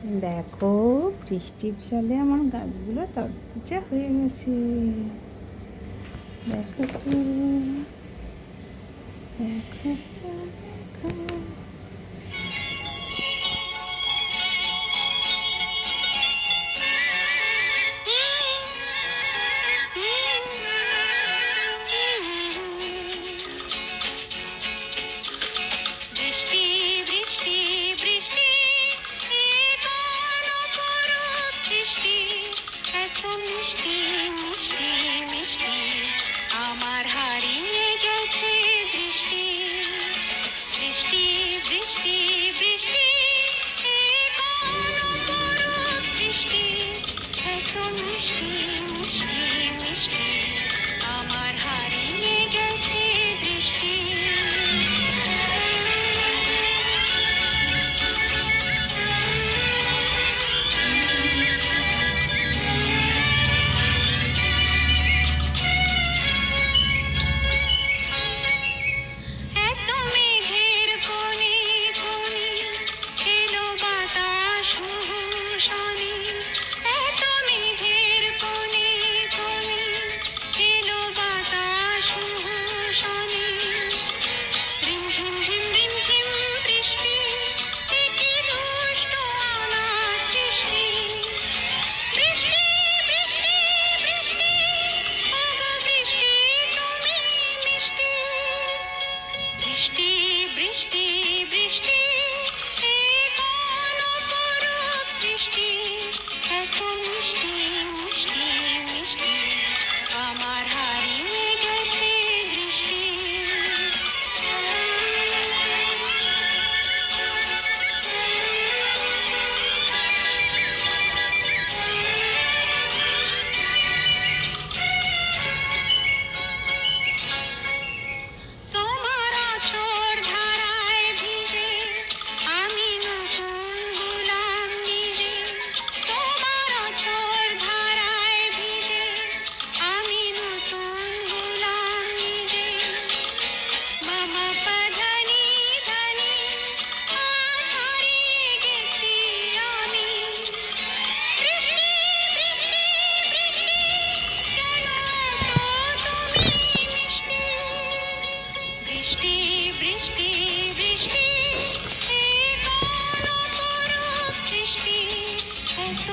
দেখো, বৃষ্টির জলে আমার গাছগুলো তরতাজা হয়ে গেছে। দেখো তো, দেখো তো, দেখো। বৃষ্টি বৃষ্টি বৃষ্টি বৃষ্টি এত মিষ্টি মিষ্টি মিষ্টি আমার হারিয়ে গেছে বৃষ্টি বৃষ্টি বৃষ্টি বৃষ্টি বৃষ্টি এত মিষ্টি মিষ্টি মিষ্টি আমার হারিয়ে গেছে বৃষ্টি বৃষ্টি বৃষ্টি বৃষ্টি বৃষ্টি এত মিষ্টি মিষ্টি মিষ্টি আমার হারিয়ে গেছে বৃষ্টি তোমার আঁচড় ধারায় ভিজে আমি নতুন হলাম নিজে তোমার আঁচড় ধারায় ভিজে আমি নতুন হলাম নিজে মামা পাধানি ধানি আজ হারিয়ে গেছি আমি বৃষ্টি বৃষ্টি বৃষ্টি কেন এত তুমি মিষ্টি বৃষ্টি বৃষ্টি বৃষ্টি বৃষ্টি এত